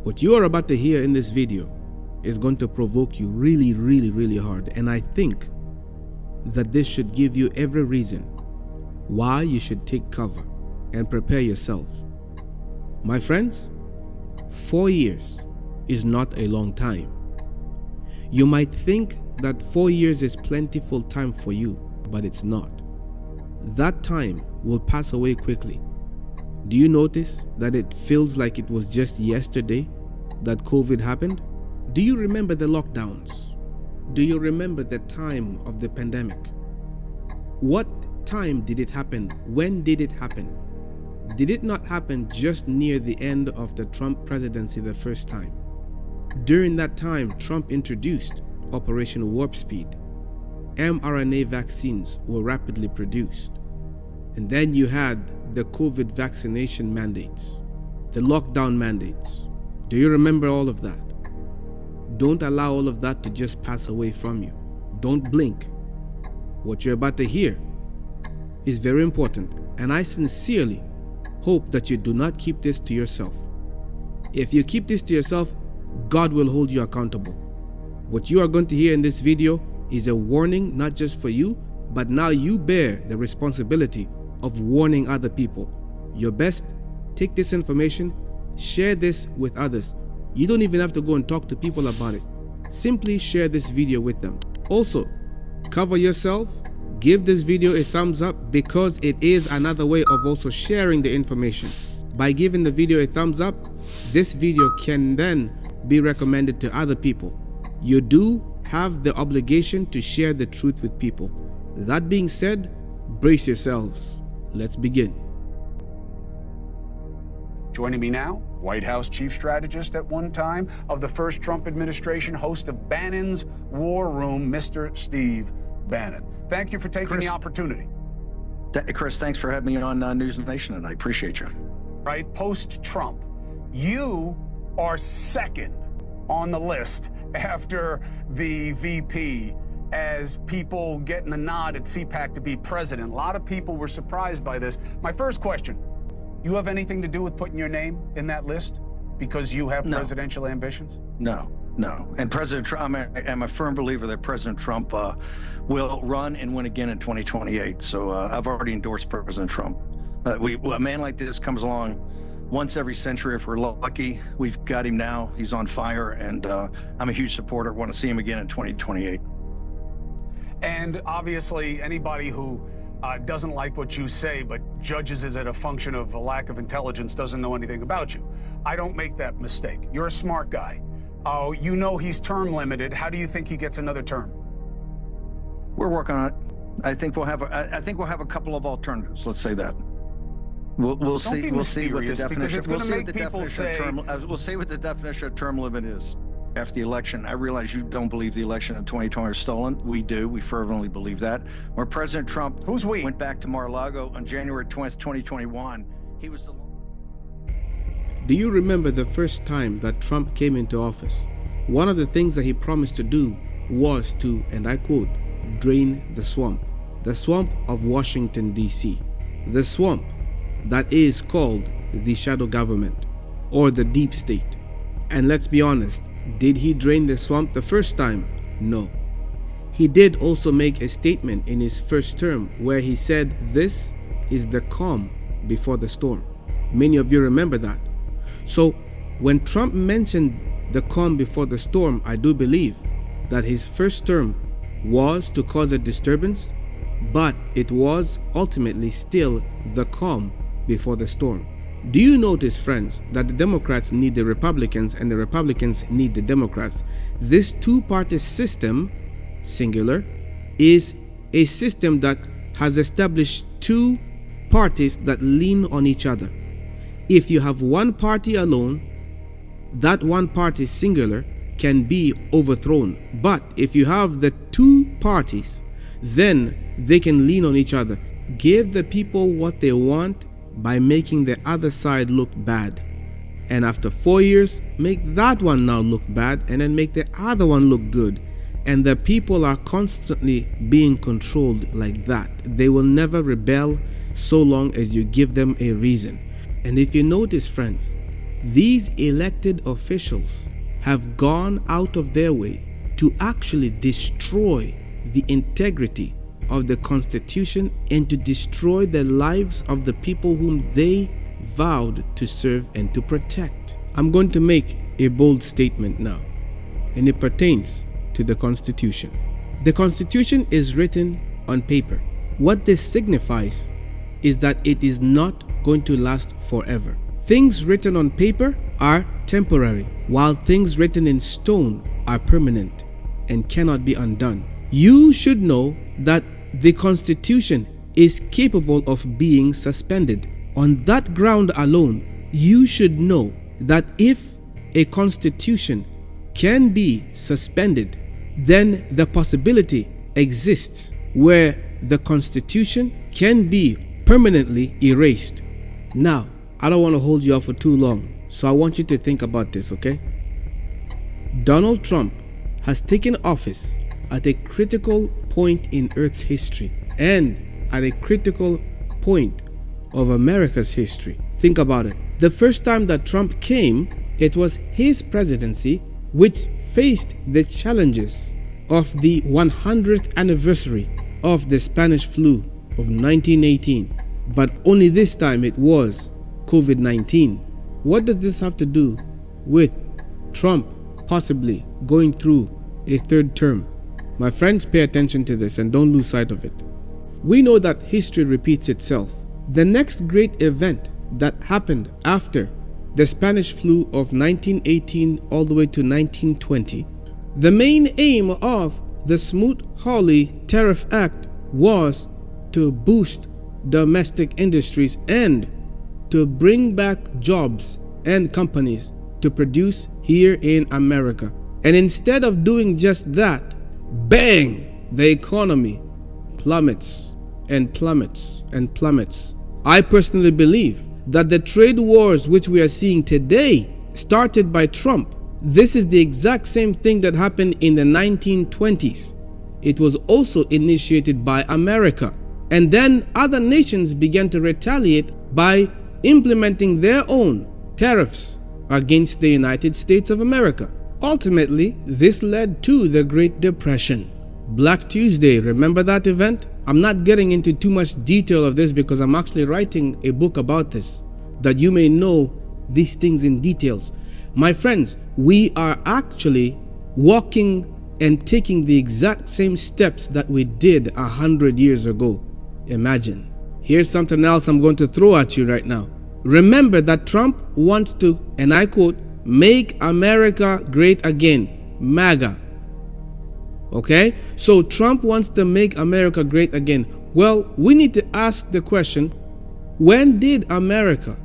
What you are about to hear in this video is going to provoke you really hard, and I think that this should give you every reason why you should take cover and prepare yourself. My friends, 4 years is not a long time. You might think that 4 years is plentiful time for you, but it's not. That time will pass away quickly. Do you notice that it feels like it was just yesterday that COVID happened? Do you remember the lockdowns? Do you remember the time of the pandemic? What time did it happen? When did it happen? Did it not happen just near the end of the Trump presidency the first time? During that time, Trump introduced Operation Warp Speed. mRNA vaccines were rapidly produced. And then you had the COVID vaccination mandates, the lockdown mandates. Do you remember all of that? Don't allow all of that to just pass away from you. Don't blink. What you're about to hear is very important, and I sincerely hope that you do not keep this to yourself. If you keep this to yourself, God will hold you accountable. What you are going to hear in this video is a warning, not just for you, but now you bear the responsibility of warning other people. Your best, take this information, share this with others. You don't even have to go and talk to people about it. Simply share this video with them. Also, cover yourself. Give this video a thumbs up because it is another way of also sharing the information. By giving the video a thumbs up, this video can then be recommended to other people. You do have the obligation to share the truth with people. That being said, brace yourselves. Let's begin. Joining me now, White House chief strategist at one time of the first Trump administration, host of Bannon's War Room, Mr. Steve Bannon. Thank you for taking the opportunity. Chris, thanks for having me on News Nation, and I appreciate you. Right, post-Trump, you are second on the list after the VP as people getting the nod at CPAC to be president. A lot of people were surprised by this. My first question, you have anything to do with putting your name in that list because you have presidential ambitions? No. And President Trump, I'm a firm believer that President Trump will run and win again in 2028. So I've already endorsed President Trump. A man like this comes along once every century if we're lucky. We've got him now. He's on fire, and I'm a huge supporter. Want to see him again in 2028. And obviously, anybody who doesn't like what you say but judges it as a function of a lack of intelligence doesn't know anything about you. I don't make that mistake. You're a smart guy. You know he's term limited. How do you think he gets another term? We're working on it. I think we'll have a couple of alternatives. Let's say that. We'll see. We'll see what the definition. We'll see what the definition of term limit is after the election. I realize you don't believe the election in 2020 is stolen. We do. We fervently believe that. When President Trump went back to Mar-a-Lago on January 20th, 2021, he was the. Do you remember the first time that Trump came into office? One of the things that he promised to do was to, and I quote, drain the swamp of Washington, D.C. The swamp that is called the shadow government or the deep state. And let's be honest, did he drain the swamp the first time? No. He did also make a statement in his first term where he said this is the calm before the storm. Many of you remember that. So when Trump mentioned the calm before the storm, I do believe that his first term was to cause a disturbance, but it was ultimately still the calm before the storm. Do you notice, friends, that the Democrats need the Republicans and the Republicans need the Democrats? This two-party system, singular, is a system that has established two parties that lean on each other. If you have one party alone, that one party, singular, can be overthrown. But if you have the two parties, then they can lean on each other. Give the people what they want by making the other side look bad. And after 4 years, make that one now look bad and then make the other one look good. And the people are constantly being controlled like that. They will never rebel so long as you give them a reason. And if you notice, friends, these elected officials have gone out of their way to actually destroy the integrity of the Constitution and to destroy the lives of the people whom they vowed to serve and to protect. I'm going to make a bold statement now, and it pertains to the Constitution. The Constitution is written on paper. What this signifies is that it is not going to last forever. Things written on paper are temporary, while things written in stone are permanent and cannot be undone. You should know that the Constitution is capable of being suspended. On that ground alone, you should know that if a constitution can be suspended, then the possibility exists where the Constitution can be permanently erased. Now, I don't want to hold you up for too long, so I want you to think about this, okay? Donald Trump has taken office at a critical point in Earth's history and at a critical point of America's history. Think about it. The first time that Trump came, it was his presidency which faced the challenges of the 100th anniversary of the Spanish flu of 1918. But only this time it was COVID-19. What does this have to do with Trump possibly going through a third term? My friends, pay attention to this and don't lose sight of it. We know that history repeats itself. The next great event that happened after the Spanish flu of 1918 all the way to 1920, the main aim of the Smoot-Hawley Tariff Act was to boost domestic industries and to bring back jobs and companies to produce here in America. And instead of doing just that, bang, the economy plummets and plummets and plummets. I personally believe that the trade wars which we are seeing today started by Trump. This is the exact same thing that happened in the 1920s. It was also initiated by America. And then other nations began to retaliate by implementing their own tariffs against the United States of America. Ultimately, this led to the Great Depression. Black Tuesday, remember that event? I'm not getting into too much detail of this because I'm actually writing a book about this, that you may know these things in details. My friends, we are actually walking and taking the exact same steps that we did 100 years ago. Imagine. Here's something else I'm going to throw at you right now. Remember that Trump wants to, and I quote, make America great again, MAGA. Okay? So Trump wants to make America great again. Well, we need to ask the question, when did America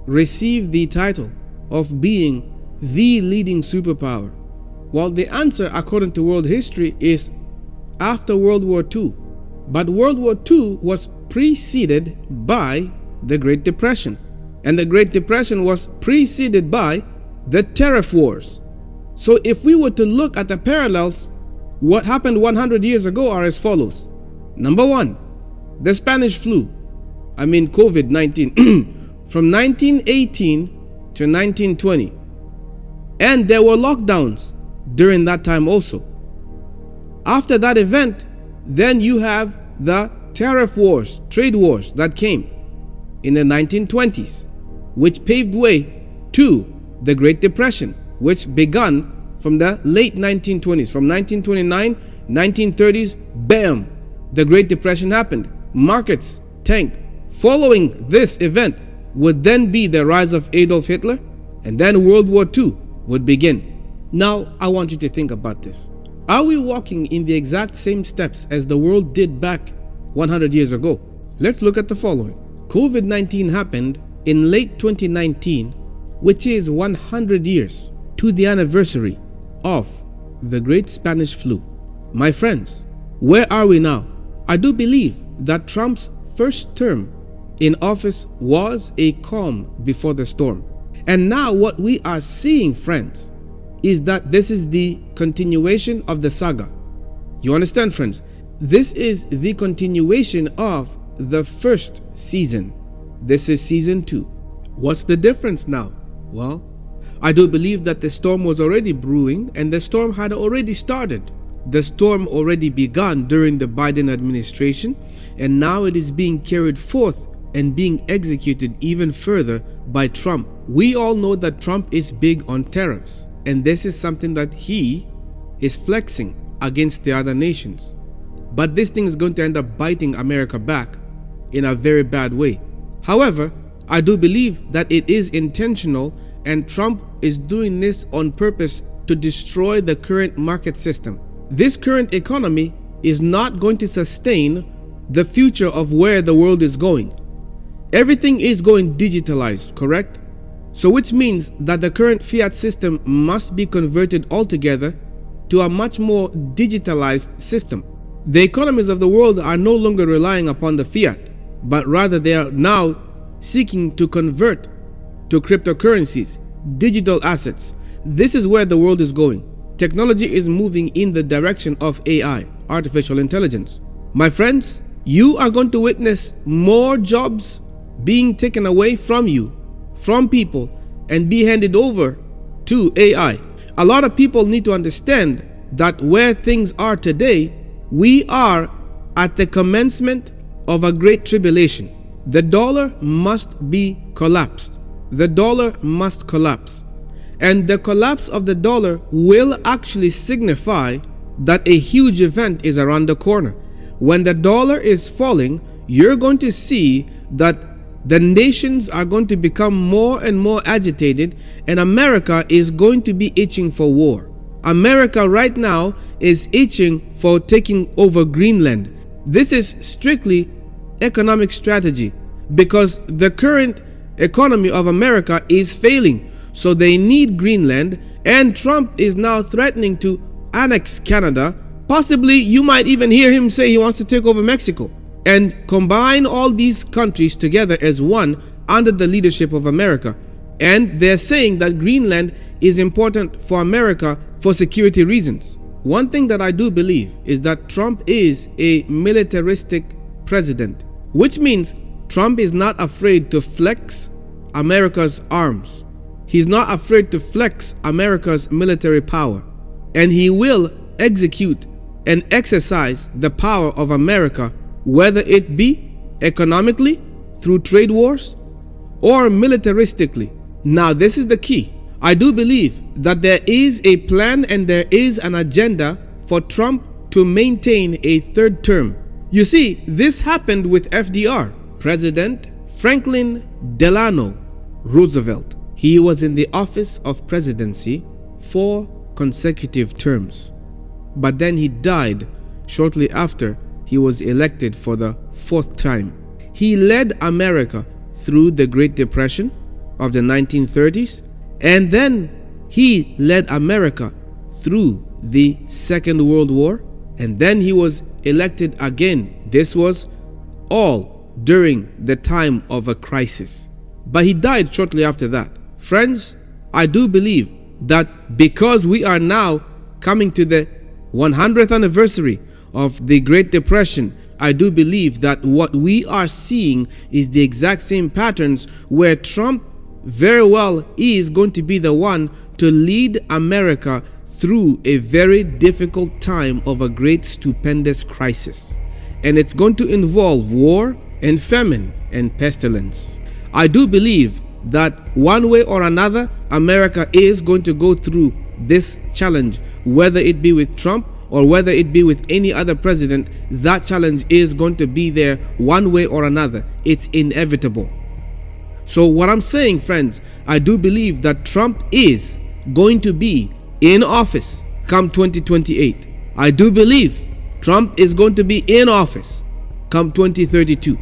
receive the title of being the leading superpower? Well, the answer, according to world history, is after World War II. But World War II was preceded by the Great Depression. And the Great Depression was preceded by the tariff wars. So if we were to look at the parallels, what happened 100 years ago are as follows. Number one, the Spanish flu. COVID-19 from 1918 to 1920. And there were lockdowns during that time also. After that event, then you have the tariff wars, trade wars that came in the 1920s, which paved way to the Great Depression, which began from the late 1920s. From 1929, 1930s, bam, the Great Depression happened. Markets tanked. Following this event would then be the rise of Adolf Hitler, and then World War II would begin. Now, I want you to think about this. Are we walking in the exact same steps as the world did back 100 years ago? Let's look at the following. COVID-19 happened in late 2019, which is 100 years to the anniversary of the Great Spanish Flu. My friends, where are we now? I do believe that Trump's first term in office was a calm before the storm. And now what we are seeing, friends, is that this is the continuation of the saga. You understand, friends? This is the continuation of the first season. This is season 2. What's the difference now? Well, I do believe that the storm was already brewing and the storm had already started. The storm already began during the Biden administration, and now it is being carried forth and being executed even further by Trump. We all know that Trump is big on tariffs, and this is something that he is flexing against the other nations. But this thing is going to end up biting America back in a very bad way. However, I do believe that it is intentional, and Trump is doing this on purpose to destroy the current market system. This current economy is not going to sustain the future of where the world is going. Everything is going digitalized, correct? So which means that the current fiat system must be converted altogether to a much more digitalized system. The economies of the world are no longer relying upon the fiat, but rather they are now seeking to convert to cryptocurrencies, digital assets. This is where the world is going. Technology is moving in the direction of AI, artificial intelligence. My friends, you are going to witness more jobs being taken away from you, from people, and be handed over to AI. A lot of people need to understand that where things are today, we are at the commencement of a great tribulation. The dollar must be collapsed. The dollar must collapse. And the collapse of the dollar will actually signify that a huge event is around the corner. When the dollar is falling, you're going to see that the nations are going to become more and more agitated, and America is going to be itching for war. America right now is itching for taking over Greenland. This is strictly economic strategy because the current economy of America is failing. So they need Greenland, and Trump is now threatening to annex Canada. Possibly you might even hear him say he wants to take over Mexico and combine all these countries together as one under the leadership of America. And they're saying that Greenland is important for America for security reasons. One thing that I do believe is that Trump is a militaristic president, which means Trump is not afraid to flex America's arms. He's not afraid to flex America's military power, and he will execute and exercise the power of America, whether it be economically through trade wars or militaristically. Now, this is the key. I do believe that there is a plan and there is an agenda for Trump to maintain a third term. You see, this happened with FDR, President Franklin Delano Roosevelt. He was in the office of presidency 4 consecutive terms, but then he died shortly after he was elected for the 4th time. He led America through the Great Depression of the 1930s, and then he led America through the Second World War, and then he was elected again. This was all during the time of a crisis, but he died shortly after that. Friends, I do believe that because we are now coming to the 100th anniversary of the Great Depression, I do believe that what we are seeing is the exact same patterns where Trump very well is going to be the one to lead America through a very difficult time of a great stupendous crisis. And it's going to involve war and famine and pestilence. I do believe that one way or another, America is going to go through this challenge, whether it be with Trump or whether it be with any other president. That challenge is going to be there one way or another. It's inevitable. So what I'm saying, friends, I do believe that Trump is going to be in office come 2028. I do believe Trump is going to be in office come 2032.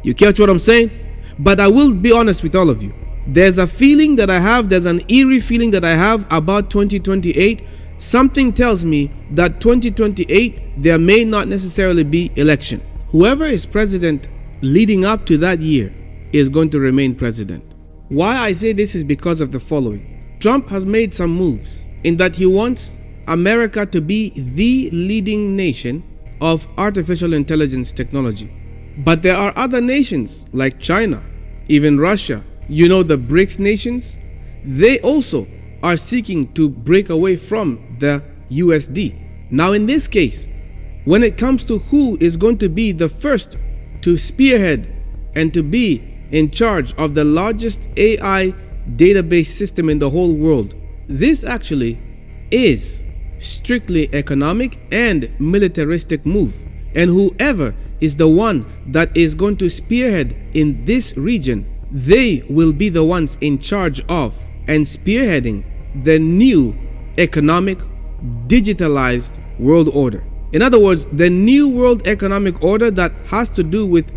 You catch what I'm saying? But I will be honest with all of you. There's a feeling that I have, there's an eerie feeling that I have about 2028. Something tells me that 2028, there may not necessarily be election. Whoever is president leading up to that year is going to remain president. Why I say this is because of the following. Trump has made some moves in that he wants America to be the leading nation of artificial intelligence technology. But there are other nations like China, even Russia, the BRICS nations. they also are seeking to break away from the USD. Now, in this case, when it comes to who is going to be the first to spearhead and to be in charge of the largest AI database system in the whole world, this actually is strictly economic and militaristic move. And whoever is the one that is going to spearhead in this region, they will be the ones in charge of and spearheading the new economic digitalized world order. In other words, the new world economic order that has to do with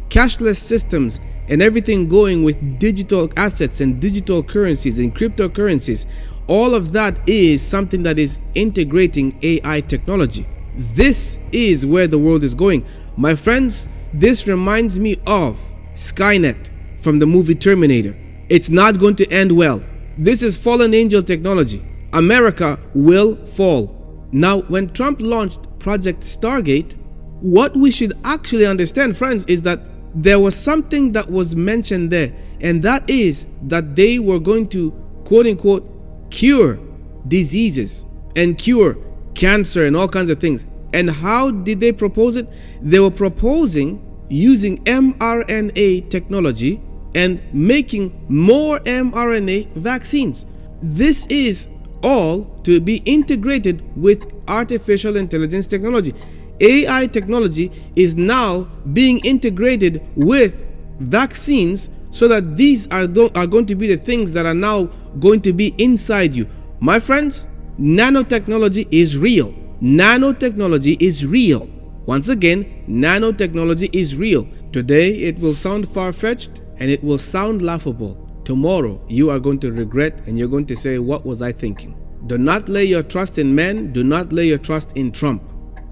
cashless systems and everything going with digital assets and digital currencies and cryptocurrencies. All of that is something that is integrating AI technology. This is where the world is going. My friends, this reminds me of Skynet from the movie Terminator. It's not going to end well. This is fallen angel technology. America will fall. Now, when Trump launched Project Stargate, what we should actually understand, friends, is that there was something that was mentioned there, and that is that they were going to, quote unquote, cure diseases and cure cancer and all kinds of things. And how did they propose it? They were proposing using mRNA technology and making more mRNA vaccines. This is all to be integrated with artificial intelligence technology. AI technology is now being integrated with vaccines so that these are going to be the things that are now going to be inside you. My friends, nanotechnology is real. Nanotechnology is real. Once again, nanotechnology is real. Today, it will sound far-fetched and it will sound laughable. Tomorrow, you are going to regret and you're going to say, what was I thinking? Do not lay your trust in men. Do not lay your trust in Trump.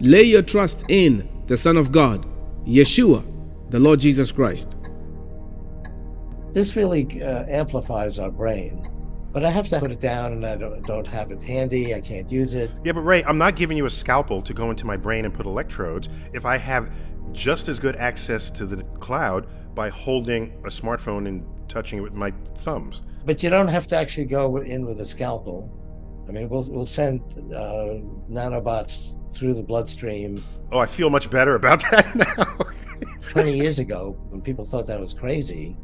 Lay your trust in the Son of God, Yeshua, the Lord Jesus Christ. This really amplifies our brain, but I have to put it down and I don't have it handy. I can't use it. Yeah, but Ray, I'm not giving you a scalpel to go into my brain and put electrodes if I have just as good access to the cloud by holding a smartphone and touching it with my thumbs. But you don't have to actually go in with a scalpel. I mean, we'll send nanobots through the bloodstream. Oh, I feel much better about that now. 20 years ago, when people thought that was crazy,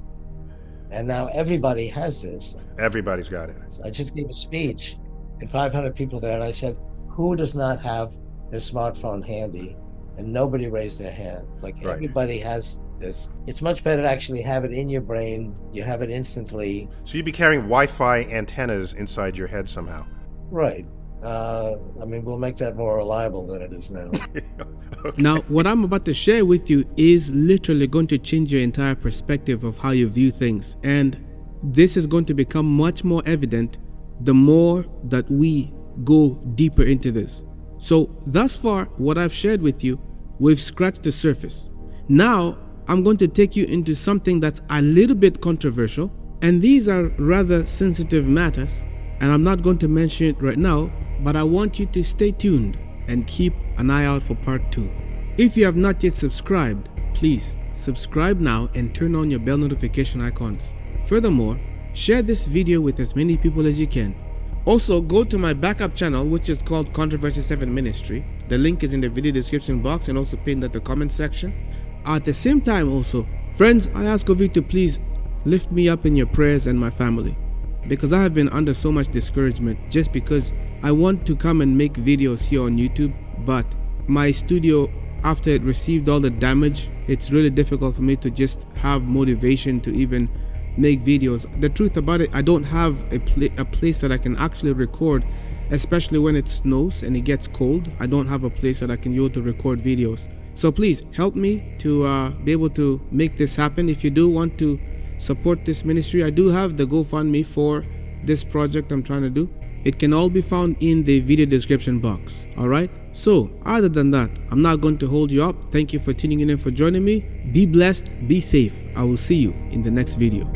and now everybody has this. Everybody's got it. So I just gave a speech and 500 people there, and I said, who does not have their smartphone handy? And nobody raised their hand. Like, right. Everybody has this. It's much better to actually have it in your brain. You have it instantly. So you'd be carrying Wi-Fi antennas inside your head somehow. Right. I mean, we'll make that more reliable than it is now. Okay. Now, what I'm about to share with you is literally going to change your entire perspective of how you view things. And this is going to become much more evident the more that we go deeper into this. So thus far, what I've shared with you, we've scratched the surface. Now, I'm going to take you into something that's a little bit controversial. And these are rather sensitive matters. And I'm not going to mention it right now, but I want you to stay tuned and keep an eye out for part 2. If you have not yet subscribed, please subscribe now and turn on your bell notification icons. Furthermore, share this video with as many people as you can. Also, go to my backup channel, which is called Controversy 7 Ministry. The link is in the video description box and also pinned at the comment section. At the same time also, friends, I ask of you to please lift me up in your prayers and my family, because I have been under so much discouragement just because I want to come and make videos here on YouTube, but my studio, after it received all the damage, it's really difficult for me to just have motivation to even make videos. The truth about it, I don't have a place that I can actually record, especially when it snows and it gets cold. I don't have a place that I can use to record videos. So please help me to be able to make this happen. If you do want to support this ministry, I do have the GoFundMe for this project I'm trying to do. It can all be found in the video description box. Alright, so other than that, I'm not going to hold you up. Thank you for tuning in and for joining me. Be blessed, be safe. I will see you in the next video.